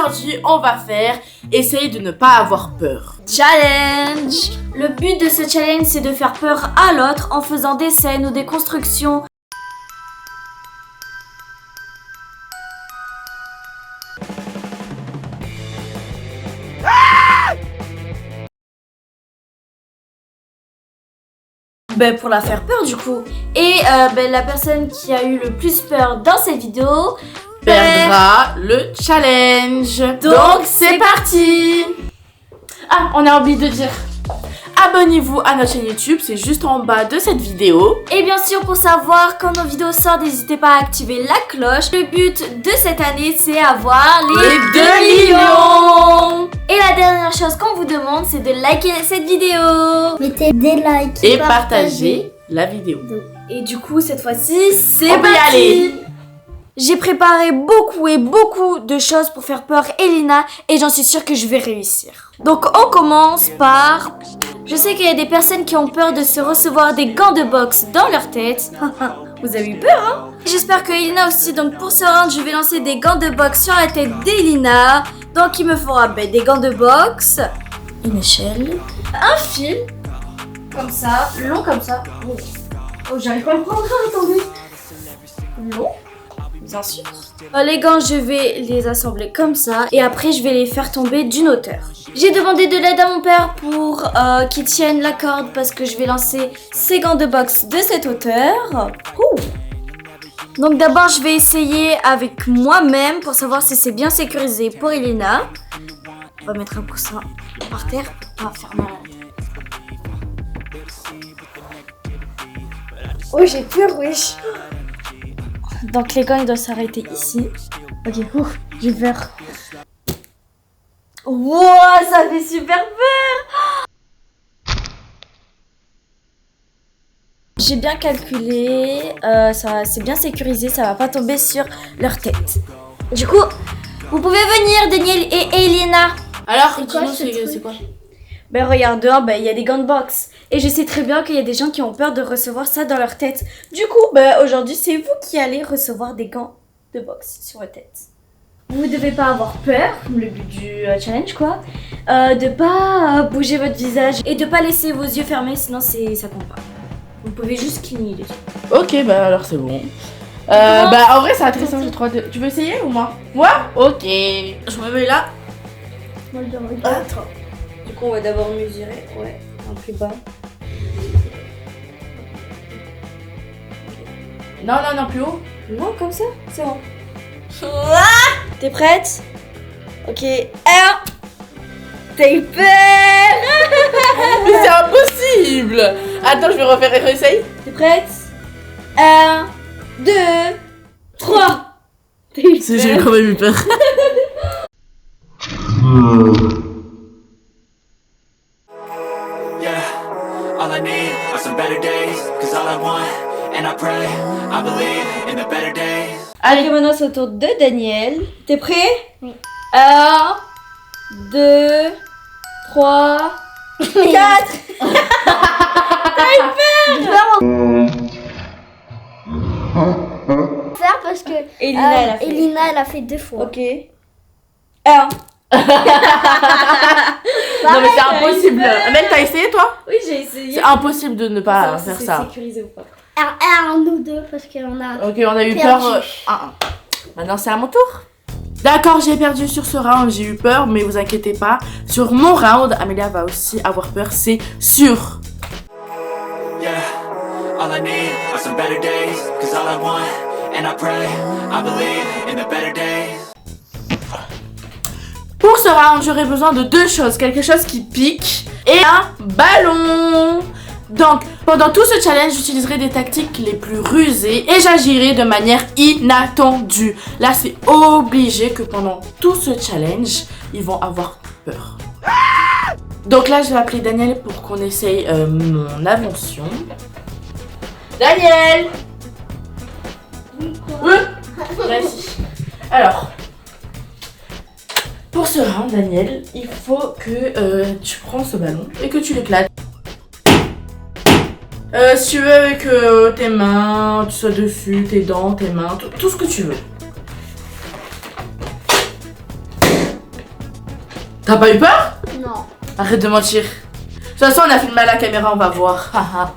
aujourd'hui, on va faire essayer de ne pas avoir peur. Challenge! Le but de ce challenge, c'est de faire peur à l'autre en faisant des scènes ou des constructions. Pour la faire peur du coup. Et la personne qui a eu le plus peur dans cette vidéo Perdra le challenge. Donc c'est parti. Ah, on a oublié de dire. Abonnez-vous à notre chaîne YouTube, c'est juste en bas de cette vidéo. Et bien sûr, pour savoir quand nos vidéos sortent, n'hésitez pas à activer la cloche. Le but de cette année, c'est avoir les 2 millions. Et la dernière chose qu'on vous demande, c'est de liker cette vidéo. Mettez des likes Et partagez la vidéo. Et du coup, cette fois-ci, c'est On peut y aller. J'ai préparé beaucoup de choses pour faire peur Elina et j'en suis sûre que je vais réussir. Donc on commence par... Je sais qu'il y a des personnes qui ont peur de se recevoir des gants de boxe dans leur tête. Vous avez eu peur, hein? J'espère que Elina aussi. Donc pour ce round, je vais lancer des gants de boxe sur la tête d'Elina. Donc il me faudra des gants de boxe, une échelle, un fil, comme ça, long comme ça. Oh, j'arrive pas à le prendre, attendez. Long. Bien sûr. Les gants, je vais les assembler comme ça et après je vais les faire tomber d'une hauteur. J'ai demandé de l'aide à mon père pour qu'il tienne la corde parce que je vais lancer ces gants de boxe de cette hauteur. Donc d'abord je vais essayer avec moi-même pour savoir si c'est bien sécurisé pour Elina. On va mettre un coussin par terre pour pas faire mal. Oh, j'ai peur, wesh. Donc les gants ils doivent s'arrêter ici. Ok, j'ai peur. Wow, ça fait super peur. J'ai bien calculé, c'est bien sécurisé, ça va pas tomber sur leur tête. Du coup, vous pouvez venir Daniel et Elina. Alors, c'est quoi? Regarde dehors, il y a des gants de boxe. Et je sais très bien qu'il y a des gens qui ont peur de recevoir ça dans leur tête. Du coup, aujourd'hui, c'est vous qui allez recevoir des gants de boxe sur votre tête. Vous ne devez pas avoir peur, le but du challenge quoi. De pas bouger votre visage et de pas laisser vos yeux fermés, sinon ça compte pas. Vous pouvez juste cligner les yeux. Ok, alors c'est bon. En vrai, ça va très simple, 3, 2. Tu veux essayer ou moi? Moi? Ok. Je me mets là. Attends. Du coup, on va d'abord mesurer. Ouais, un plus bas. Non, plus haut. Non, comme ça, c'est bon. T'es prête? Ok. 1. T'as eu peur? Mais c'est impossible. Attends, je vais refaire, essaye. T'es prête? 1, 2, 3. J'ai quand même eu peur. All I need are some better days, cause all I want, and I pray, I believe in the better days. Allez, maintenant c'est au tour de Daniel. T'es prêt? Oui. 1, 2, 3, 4. T'as eu peur? Faire parce que Elina, elle a fait 2 fois. Ok. 1. Non mais c'est impossible. Amel, t'as essayé toi? Oui, j'ai essayé. C'est impossible de ne pas faire ça. C'est sécurisé ou pas? Un ou 2 parce qu'on a. Ok, on a eu perdu. peur. Maintenant c'est à mon tour. D'accord, j'ai perdu sur ce round, j'ai eu peur, mais vous inquiétez pas. Sur mon round, Amélia va aussi avoir peur, c'est sûr. Yeah, all I need are some better days, cause all I want, and I pray, I believe in the better days. Pour ce round, j'aurai besoin de 2 choses. Quelque chose qui pique et un ballon. Donc, pendant tout ce challenge, j'utiliserai des tactiques les plus rusées et j'agirai de manière inattendue. Là, c'est obligé que pendant tout ce challenge, ils vont avoir peur. Donc là, je vais appeler Daniel pour qu'on essaye mon invention. Daniel! Oui. Merci. Alors... Pour ce round, Daniel, il faut que tu prends ce ballon et que tu l'éclates. Si tu veux avec tes mains, tu sois dessus, tes dents, tes mains, tout ce que tu veux. T'as pas eu peur? Non. Arrête de mentir. De toute façon, on a filmé à la caméra, on va voir. Haha.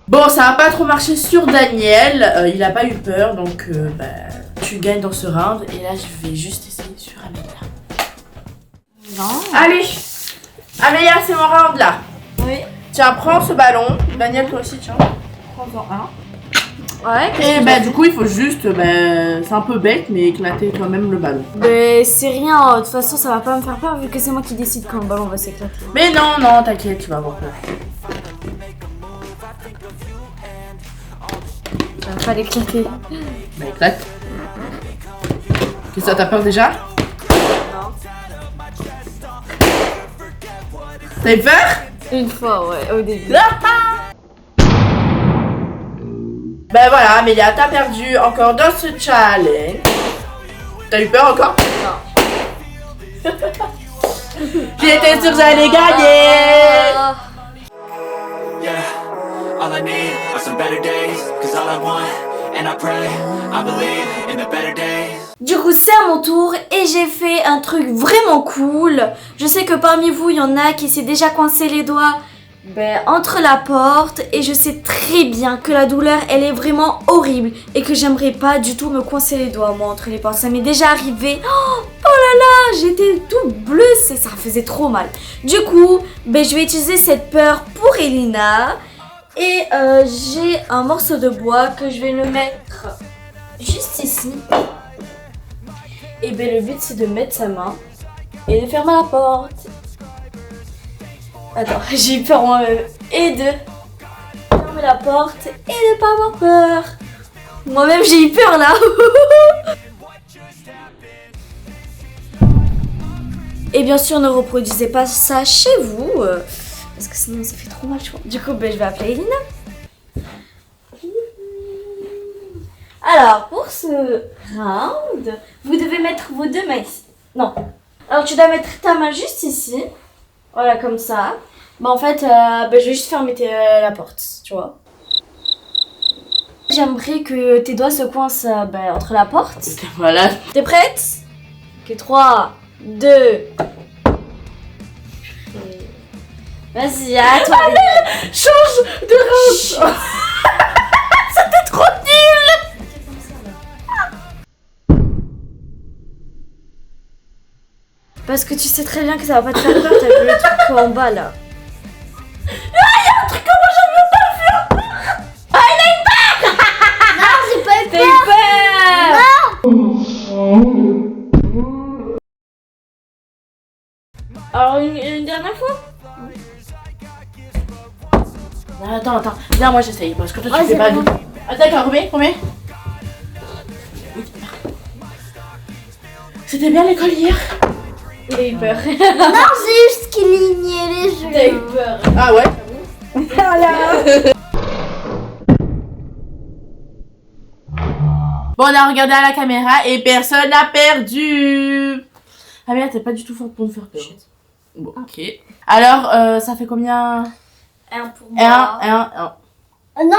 Bon, ça a pas trop marché sur Daniel. Il a pas eu peur, donc bah, tu gagnes dans ce round. Et là, je vais juste essayer sur Amélia. Non. Allez, Amélia, c'est mon round là. Oui. Tiens, prends ce ballon. Daniel, toi aussi, tiens. Prends-en un. Ouais. Et bah, du coup, il faut juste, bah, c'est un peu bête, mais éclater toi-même le ballon. Mais c'est rien, de toute façon ça va pas me faire peur vu que c'est moi qui décide quand le ballon va s'éclater. Mais non, non, t'inquiète, tu vas avoir peur. Ça va pas l'éclater. Bah, éclate. Qu'est-ce que ça, t'as peur déjà? Non. T'as eu peur? Une fois, ouais, au début. Ben voilà, Amélia, t'as perdu encore dans ce challenge. T'as eu peur encore? Non. J'étais sûre que j'allais gagner. Yeah, all I need are some better days. Cause all I want, and I pray, I believe in the better days. Du coup, c'est à mon tour et j'ai fait un truc vraiment cool. Je sais que parmi vous, il y en a qui s'est déjà coincé les doigts entre la porte et je sais très bien que la douleur, elle est vraiment horrible et que j'aimerais pas du tout me coincer les doigts, moi, entre les portes. Ça m'est déjà arrivé. Oh là là, j'étais tout bleue, ça faisait trop mal. Du coup, je vais utiliser cette peur pour Elina et j'ai un morceau de bois que je vais le mettre juste ici. Et le but c'est de mettre sa main et de fermer la porte. Attends, j'ai eu peur moi-même. Et de fermer la porte et de pas avoir peur. Moi-même j'ai eu peur là. Et bien sûr ne reproduisez pas ça chez vous. Parce que sinon ça fait trop mal je crois. Du coup je vais appeler Elina. Alors, pour ce round, vous devez mettre vos deux mains ici. Non. Alors, tu dois mettre ta main juste ici. Voilà, comme ça. En fait, je vais juste fermer la porte, tu vois. J'aimerais que tes doigts se coincent entre la porte. Voilà. T'es prête? Ok, 3, 2... Vas-y, à toi. Allez, change de round. C'était trop nul. Parce que tu sais très bien que ça va pas te faire peur, t'as vu le truc en bas là. Ah, y'a un truc que moi j'avais pas vu. Ah, il a eu peur. Non, j'ai pas eu T'as eu peur. Alors une dernière fois. Attends. Viens, moi j'essaye. Parce que toi tu Ouais, fais c'est pas bon. vite. Ah, d'accord, combien? C'était bien l'école hier. Il a eu peur. Non, j'ai juste cligné les yeux. T'as eu peur. Ah ouais. Bon, on a regardé à la caméra et personne n'a perdu. Ah merde, t'es pas du tout forte pour me faire peur. Bon, ok. Alors, ça fait combien? Un pour moi. Un. Non,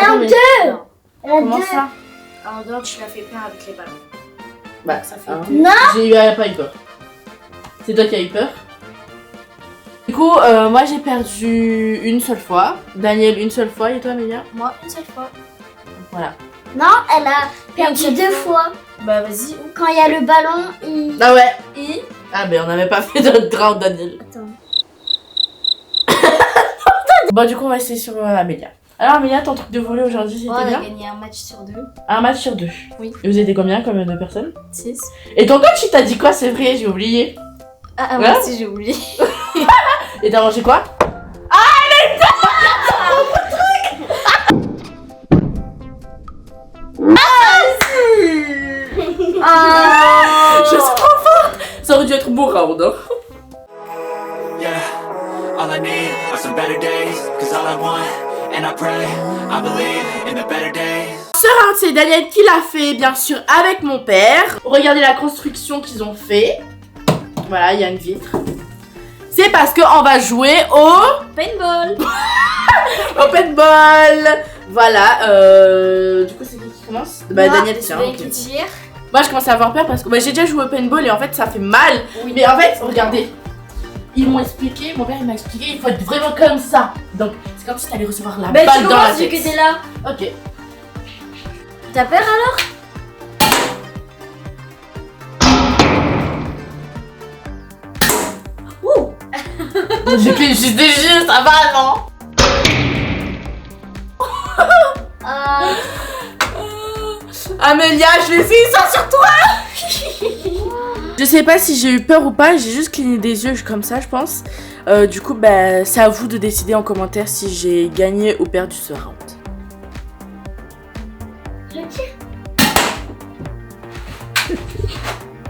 Attends, mais- deux. Comment ça? En dehors, tu l'as fait peur avec les ballons. Bah, ça fait. Non. J'ai pas eu peur. C'est toi qui as eu peur. Du coup, moi j'ai perdu une seule fois. Daniel une seule fois et toi, Amélia? Moi, une seule fois. Voilà. Non, elle a perdu Une seule deux fois. Bah vas-y. Quand il y a le ballon, il... Ah ouais. Et... Ah ben on n'avait pas fait notre round, Daniel. Attends. Bon, du coup, on va essayer sur Amélia. Alors, Amélia, ton truc de volley aujourd'hui, c'était On a bien? gagné un match sur 2. Un match sur 2. Oui. Et vous étiez combien comme de personnes? 6. Et ton coach, il t'a dit quoi? C'est vrai, j'ai oublié. Ah, Ouais. moi aussi j'ai oublié. Et t'as mangé quoi? Ah. Je suis trop forte! Ça aurait dû être mon round, hein? Yeah, all I need are some better days. Cause all I want, and I pray, I believe in the better days. Ce round, c'est Daniel qui l'a fait, bien sûr, avec mon père. Regardez la construction qu'ils ont fait. Voilà, il y a une vitre. C'est parce qu'on va jouer au Paintball. paintball. Voilà, du coup, c'est qui commence? Bah, Moi, Daniel, c'est tiens. Daniel Ok. qui tire. Moi je commence à avoir peur parce que j'ai déjà joué au paintball et en fait ça fait mal. Oui. Mais en fait, regardez, ils m'ont expliqué, mon père il m'a expliqué, il faut être vraiment comme ça. Donc c'est comme si t'allais recevoir la balle dans la tête. Vu que t'es là. Ok. T'as peur alors? Ouh. J'ai fait juste des jeux, ça va non? Amélia, je vais essayer ça sur toi. Je sais pas si j'ai eu peur ou pas, j'ai juste cligné des yeux comme ça je pense. Du coup bah c'est à vous de décider en commentaire si j'ai gagné ou perdu ce round. Je tire.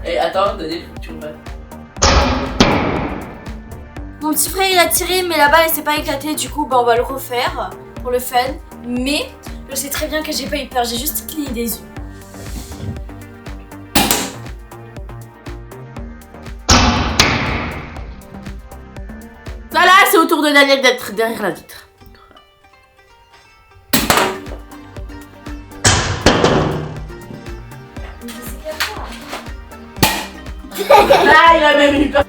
Et attends, donnez tu me Mon petit frère il a tiré mais la balle elle s'est pas éclatée, du coup bah on va le refaire pour le fun. Mais je sais très bien que j'ai pas eu peur, j'ai juste cligné des yeux. Ça là, c'est au tour de Daniel d'être derrière la vitre. Là, il a même eu peur.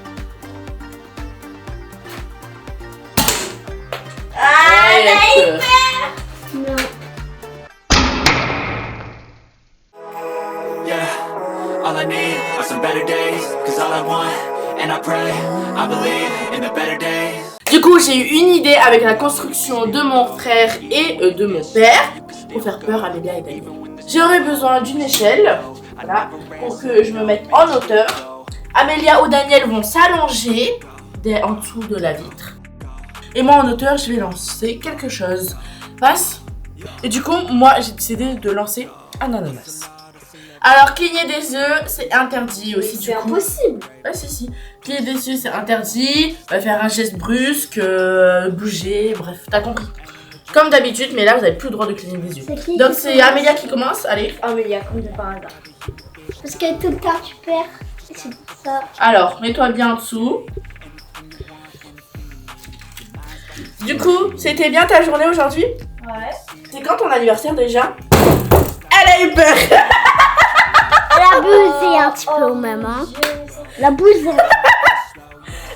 Ah, il a eu peur. Non. Yeah, all I need are some better days. Cause all I want, and I pray, I believe in the better days. Du coup, j'ai eu une idée avec la construction de mon frère et de mon père pour faire peur à Amélia et Daniel. J'aurais besoin d'une échelle, voilà, pour que je me mette en hauteur. Amélia ou Daniel vont s'allonger en dessous de la vitre. Et moi en hauteur, je vais lancer quelque chose. Passe. Et du coup, moi j'ai décidé de lancer un ananas. Alors, cligner des yeux, c'est interdit aussi du coup. C'est impossible. Ah si. Cligner des yeux, c'est interdit. Faire un geste brusque, bouger, bref, t'as compris. Comme d'habitude, mais là, vous n'avez plus le droit de cligner des yeux. Donc, c'est Amélia qui commence, allez. Amélia, comme de par hasard. Parce que tout le temps tu perds. C'est pour ça. Alors, mets-toi bien en dessous. Du coup, c'était bien ta journée aujourd'hui? Ouais. C'est quand ton anniversaire déjà? Elle a eu peur. La bousée un petit peu même. Hein. La bousée.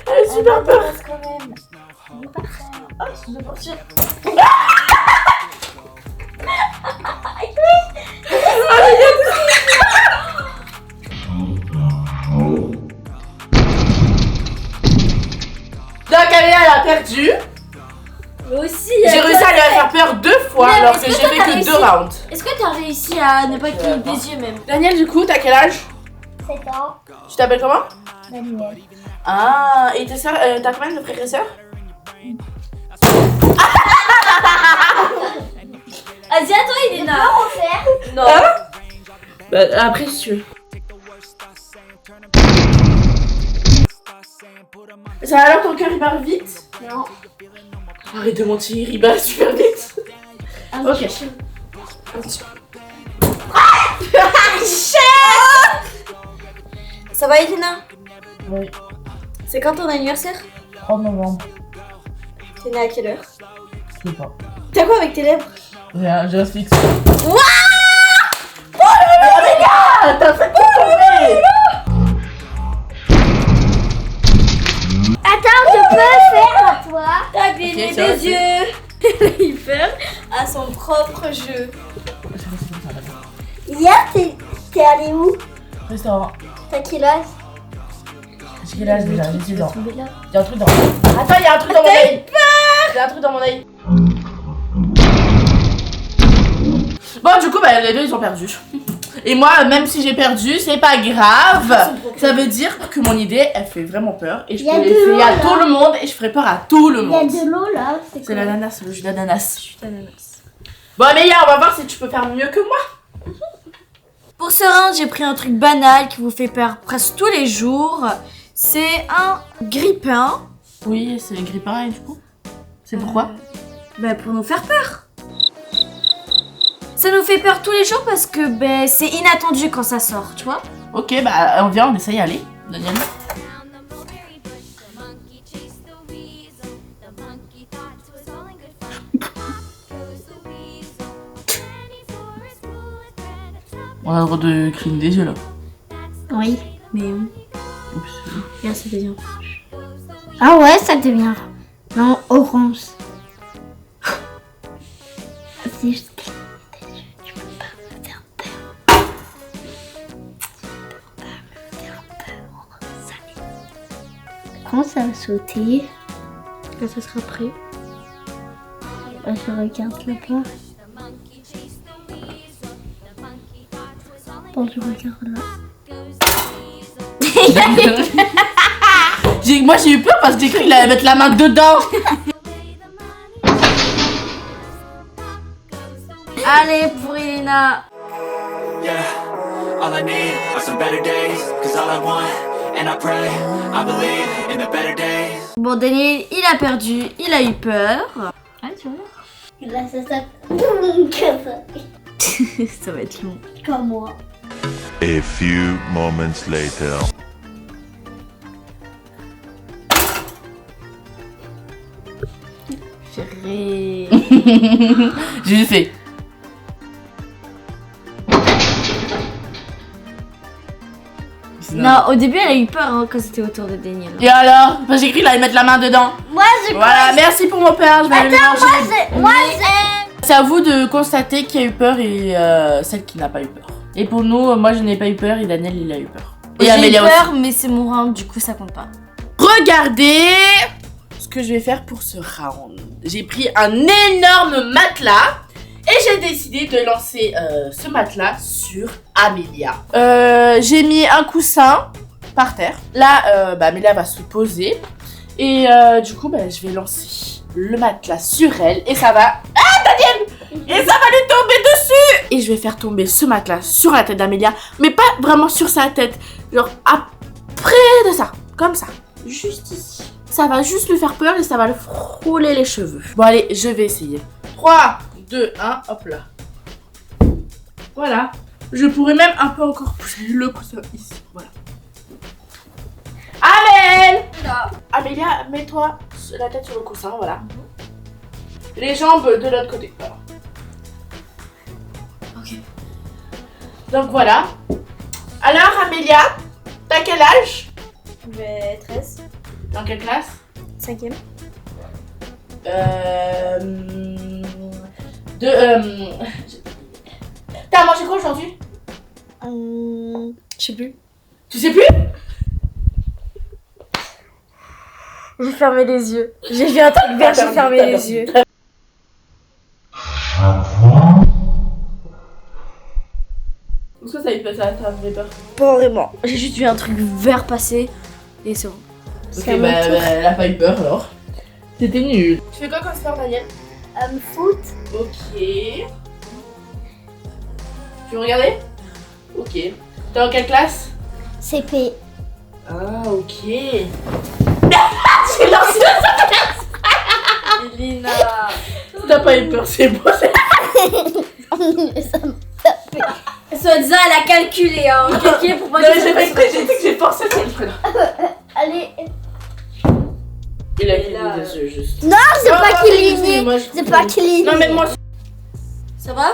Elle a super peur. quand même. Ah, je vais partir. Donc Amélia, elle a perdu. Moi aussi. J'ai réussi à lui faire peur 2 fois Mais alors est-ce que que j'ai toi, fait t'as que réussi 2 rounds. Est-ce que t'as réussi à ne pas cligner des yeux même? Daniel, du coup, t'as quel âge? 7 ans. Tu t'appelles comment? Daniel. Ah, et tes sœurs, t'as combien de frères et sœurs? Asia, toi il est là. Refaire. Non. Bah, après, si tu veux. Ça va alors, ton cœur il bat vite? Non. Arrête de mentir, il bat super vite. Ok. Ça va Elena? Oui, C'est quand ton anniversaire? 30 novembre. T'es née à quelle heure? Je sais pas. T'as quoi avec tes lèvres? J'ai un geste fixe. Oh là là, t'as fait tout tomber. Attends, je peux faire à toi. T'as cligné Ok, ça va, des yeux. Elle a eu peur à son propre jeu. Hier, t'es allé où? Restaurant. T'as quel âge? J'ai quel âge déjà? J'ai 6 ans. Tombé là. Il y a un truc dans mon œil. Attends, il y a un truc dans mon œil. Il y a un truc dans mon œil. Bon, du coup, bah, les deux ils ont perdu. Et moi, même si j'ai perdu, c'est pas grave. Ça veut dire que mon idée, elle fait vraiment peur. Et je Il y a peux de l'essayer l'eau, à là. tout le monde. Et je ferai peur à tout le Il y a monde. de l'eau là. C'est quoi? l'ananas, le jus d'ananas. Bon, Amélia, on va voir si tu peux faire mieux que moi. Pour ce round, j'ai pris un truc banal qui vous fait peur presque tous les jours. C'est un grippin. Oui, c'est les grippins et du coup. C'est pourquoi? Bah pour nous faire peur. Ça nous fait peur tous les jours parce que bah, c'est inattendu quand ça sort, tu vois. Ok, bah, on vient, on essaye, allez. Daniel. On a le droit de cligner des yeux là. Oui, mais... Oups. Regarde, ça devient rouge. Ah ouais, ça devient... Non, orange. C'est juste cligner des yeux, tu peux pas me faire peur. Tu peux pas me faire peur, Samy. Quand ça va sauter, quand ça sera prêt, bah, je regarde là-bas. Bon, je regarde là. Moi j'ai eu peur parce que j'ai cru qu'il allait mettre la main dedans. Allez, pour Elina. Yeah, all I need are some better days. Cause all I want, and I pray, I believe in the better days. Bon, Daniel, il a perdu, il a eu peur. Ah, tu vois. Là, ça saute. Ça va être long. Comme moi. A few moments later. Chérie. J'ai fait. Non, au début, elle a eu peur hein, quand c'était autour de Daniel. Et alors? Parce que j'ai cru qu'il allait mettre la main dedans. Moi, je Voilà, merci pour mon père, je vais aller le manger. Moi, j'ai... C'est à vous de constater qui a eu peur et celle qui n'a pas eu peur. Et pour nous, moi je n'ai pas eu peur et Daniel il a eu peur. Et J'ai eu Amélia aussi. peur, mais c'est mon round, du coup, ça compte pas. Regardez ce que je vais faire pour ce round. J'ai pris un énorme matelas et j'ai décidé de lancer ce matelas sur Amélia. J'ai mis un coussin par terre. Là, Amélia va se poser et du coup, je vais lancer le matelas sur elle et ça va... Ah, Daniel! Et ça va lui tomber dessus! Et je vais faire tomber ce matelas sur la tête d'Amélia, mais pas vraiment sur sa tête. Genre après de ça, comme ça, juste ici. Ça va juste lui faire peur et ça va lui frôler les cheveux. Bon allez, je vais essayer. 3, 2, 1, hop là. Voilà. Je pourrais même un peu encore pousser le coussin ici. Voilà. Amel! Amélia, mets-toi la tête sur le coussin, voilà. Les jambes de l'autre côté. Voilà. Ok. Donc voilà. Alors Amélia, t'as quel âge? J'ai 13. Dans quelle classe? 5ème. T'as mangé quoi aujourd'hui? Je sais plus. Tu sais plus? J'ai fermé les yeux. J'ai vu un truc vert, j'ai fermé les yeux. Est-ce que ça lui fait ça? T'as fait peur? Pas vraiment. J'ai juste vu un truc vert passer et c'est bon. Ok, elle a pas eu peur alors. C'était nul. Tu fais quoi comme sport, Daniel? Foot. Ok. Tu veux regarder? Ok. T'es en quelle classe? CP. Ah, ok. J'ai lancé la classe. Elina. T'as pas eu peur, c'est bon. Ça me fait peur. Soit disant, elle a calculé, hein. Calculé pour pas Non, mais j'ai pas écouté, j'ai dit que j'ai pensé à cette fois. Allez. Il a Et cligné là, des yeux juste. Non, c'est pas c'est cligné. moi, je- C'est pas cligné. Non, mais moi. Ça va?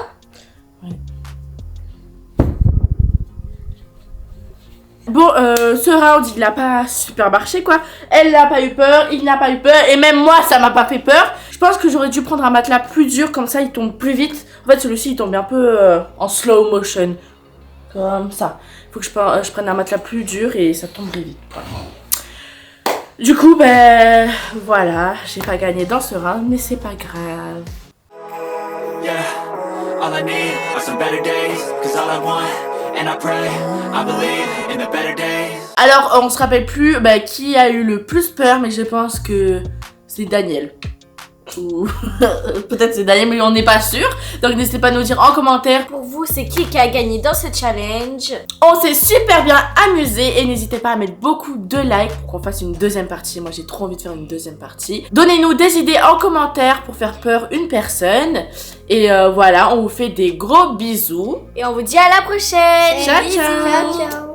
Bon, ce round, il a pas super marché, quoi. Elle n'a pas eu peur, il n'a pas eu peur, et même moi, ça m'a pas fait peur. Je pense que j'aurais dû prendre un matelas plus dur, comme ça, il tombe plus vite. En fait, celui-ci, il tombe un peu en slow motion. Comme ça. Faut que je prenne un matelas plus dur et ça tomberait vite, quoi. Du coup, voilà, j'ai pas gagné dans ce round, mais c'est pas grave. Yeah, all I need are some better days. Cause all I want, and I pray, I believe in the better days. Alors, on se rappelle plus qui a eu le plus peur, mais je pense que c'est Daniel. Ou peut-être c'est Daniel, mais on n'est pas sûr. Donc n'hésitez pas à nous dire en commentaire. Pour vous, c'est qui a gagné dans ce challenge? On s'est super bien amusé et n'hésitez pas à mettre beaucoup de likes pour qu'on fasse une deuxième partie. Moi j'ai trop envie de faire une deuxième partie. Donnez-nous des idées en commentaire pour faire peur une personne. Et voilà, on vous fait des gros bisous. Et on vous dit à la prochaine. Ciao, Bisous. ciao. Ciao, ciao.